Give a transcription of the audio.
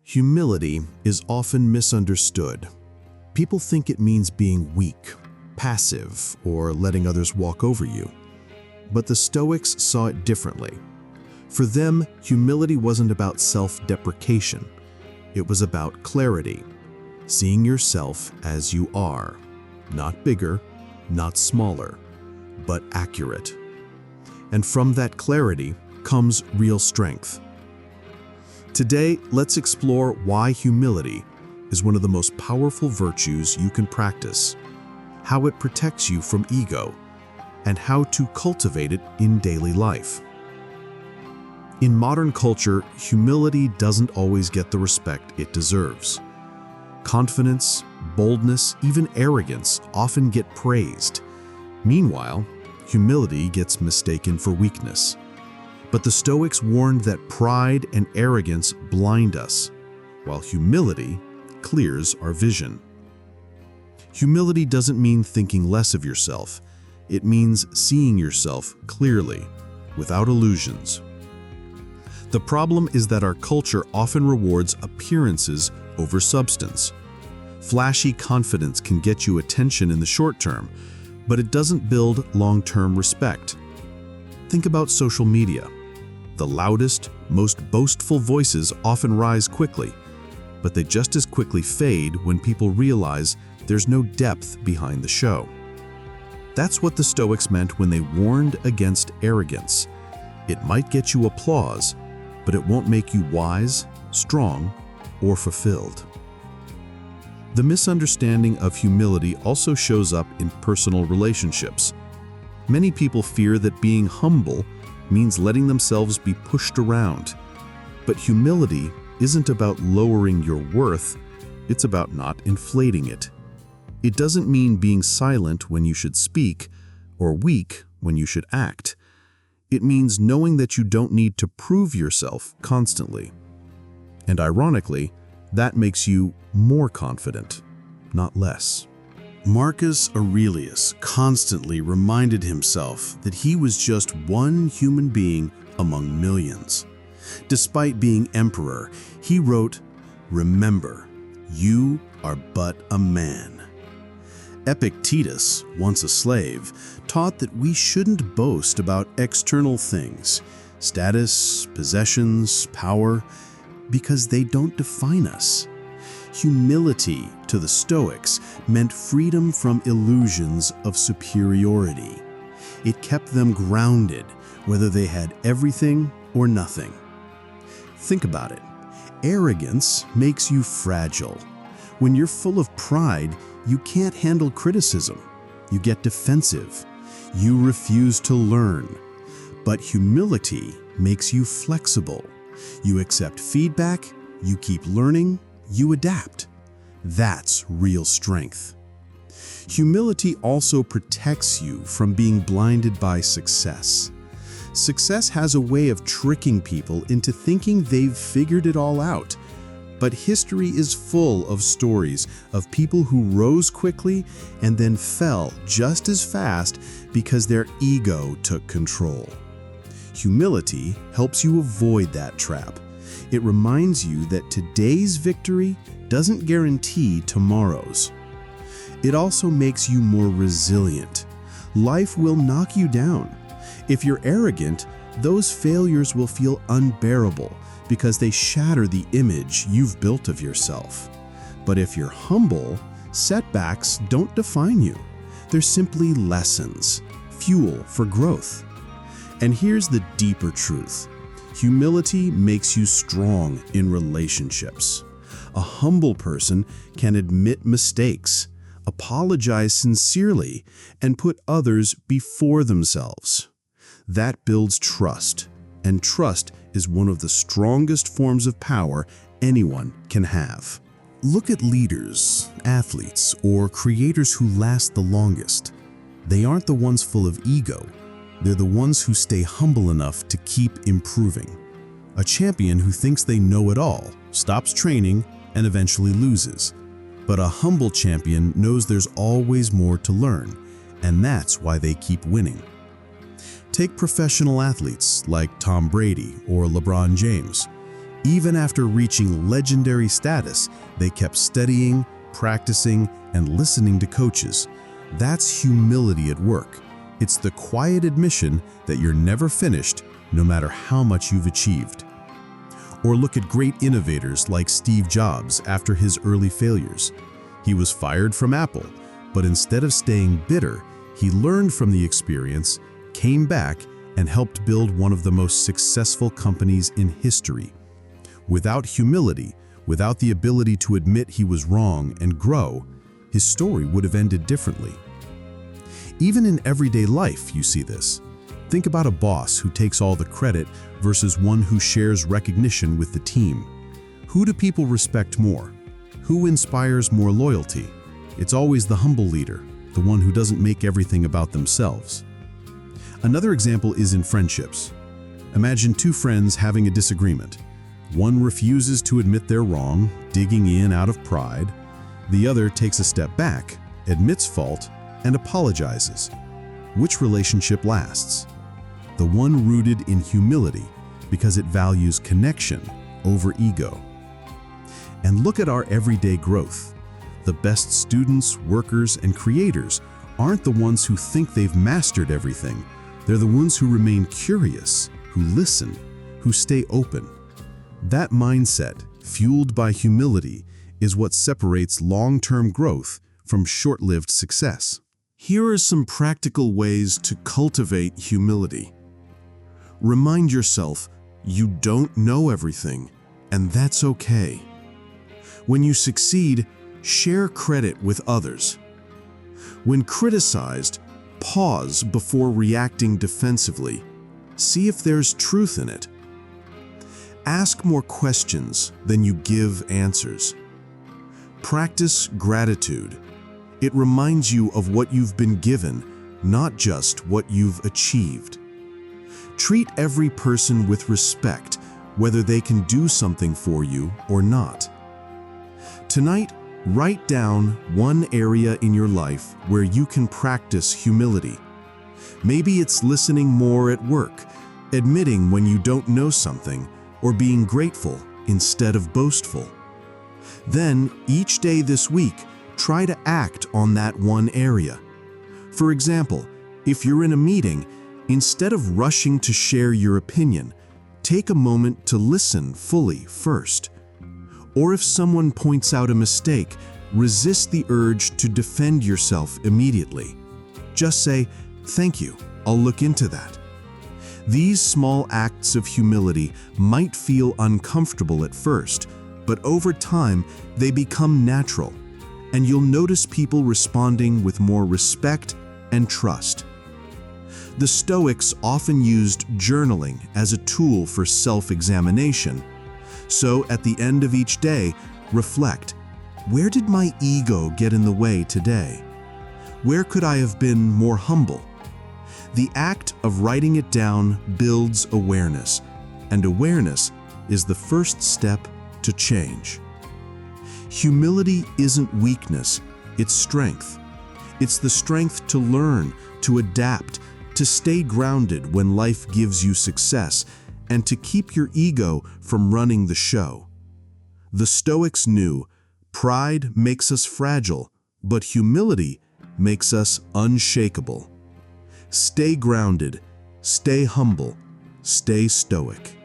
Humility is often misunderstood. People think it means being weak, passive, or letting others walk over you. But the Stoics saw it differently. For them, humility wasn't about self-deprecation. It was about clarity, seeing yourself as you are, not bigger, not smaller, but accurate. And from that clarity comes real strength. Today, let's explore why humility is one of the most powerful virtues you can practice, how it protects you from ego, and how to cultivate it in daily life. In modern culture, humility doesn't always get the respect it deserves. Confidence, boldness, even arrogance often get praised. Meanwhile, humility gets mistaken for weakness. But the Stoics warned that pride and arrogance blind us, while humility clears our vision. Humility doesn't mean thinking less of yourself. It means seeing yourself clearly, without illusions. The problem is that our culture often rewards appearances over substance. Flashy confidence can get you attention in the short term, but it doesn't build long-term respect. Think about social media. The loudest, most boastful voices often rise quickly, but they just as quickly fade when people realize there's no depth behind the show. That's what the Stoics meant when they warned against arrogance. It might get you applause, but it won't make you wise, strong, or fulfilled. The misunderstanding of humility also shows up in personal relationships. Many people fear that being humble means letting themselves be pushed around. But humility isn't about lowering your worth, it's about not inflating it. It doesn't mean being silent when you should speak, or weak when you should act. It means knowing that you don't need to prove yourself constantly. And ironically, that makes you more confident, not less. Marcus Aurelius constantly reminded himself that he was just one human being among millions. Despite being emperor, he wrote, "Remember, you are but a man." Epictetus, once a slave, taught that we shouldn't boast about external things, status, possessions, power, because they don't define us. Humility, to the Stoics, meant freedom from illusions of superiority. It kept them grounded, whether they had everything or nothing. Think about it. Arrogance makes you fragile. When you're full of pride, you can't handle criticism. You get defensive. You refuse to learn. But humility makes you flexible. You accept feedback, you keep learning, you adapt. That's real strength. Humility also protects you from being blinded by success. Success has a way of tricking people into thinking they've figured it all out. But history is full of stories of people who rose quickly and then fell just as fast because their ego took control. Humility helps you avoid that trap. It reminds you that today's victory doesn't guarantee tomorrow's. It also makes you more resilient. Life will knock you down. If you're arrogant, those failures will feel unbearable because they shatter the image you've built of yourself. But if you're humble, setbacks don't define you. They're simply lessons, fuel for growth. And here's the deeper truth. Humility makes you strong in relationships. A humble person can admit mistakes, apologize sincerely, and put others before themselves. That builds trust, and trust is one of the strongest forms of power anyone can have. Look at leaders, athletes, or creators who last the longest. They aren't the ones full of ego. They're the ones who stay humble enough to keep improving. A champion who thinks they know it all stops training and eventually loses. But a humble champion knows there's always more to learn, and that's why they keep winning. Take professional athletes like Tom Brady or LeBron James. Even after reaching legendary status, they kept studying, practicing, and listening to coaches. That's humility at work. It's the quiet admission that you're never finished, no matter how much you've achieved. Or look at great innovators like Steve Jobs after his early failures. He was fired from Apple, but instead of staying bitter, he learned from the experience, came back, and helped build one of the most successful companies in history. Without humility, without the ability to admit he was wrong and grow, his story would have ended differently. Even in everyday life, you see this. Think about a boss who takes all the credit versus one who shares recognition with the team. Who do people respect more? Who inspires more loyalty? It's always the humble leader, the one who doesn't make everything about themselves. Another example is in friendships. Imagine two friends having a disagreement. One refuses to admit they're wrong, digging in out of pride. The other takes a step back, admits fault, and apologizes. Which relationship lasts? The one rooted in humility, because it values connection over ego. And look at our everyday growth. The best students, workers, and creators aren't the ones who think they've mastered everything. They're the ones who remain curious, who listen, who stay open. That mindset, fueled by humility, is what separates long-term growth from short-lived success. Here are some practical ways to cultivate humility. Remind yourself you don't know everything, and that's okay. When you succeed, share credit with others. When criticized, pause before reacting defensively. See if there's truth in it. Ask more questions than you give answers. Practice gratitude. It reminds you of what you've been given, not just what you've achieved. Treat every person with respect, whether they can do something for you or not. Tonight, write down one area in your life where you can practice humility. Maybe it's listening more at work, admitting when you don't know something, or being grateful instead of boastful. Then, each day this week, try to act on that one area. For example, if you're in a meeting, instead of rushing to share your opinion, take a moment to listen fully first. Or if someone points out a mistake, resist the urge to defend yourself immediately. Just say, "Thank you, I'll look into that." These small acts of humility might feel uncomfortable at first, but over time, they become natural, and you'll notice people responding with more respect and trust. The Stoics often used journaling as a tool for self-examination. So at the end of each day, reflect, where did my ego get in the way today? Where could I have been more humble? The act of writing it down builds awareness, and awareness is the first step to change. Humility isn't weakness, it's strength. It's the strength to learn, to adapt, to stay grounded when life gives you success, and to keep your ego from running the show. The Stoics knew pride makes us fragile, but humility makes us unshakable. Stay grounded, stay humble, stay stoic.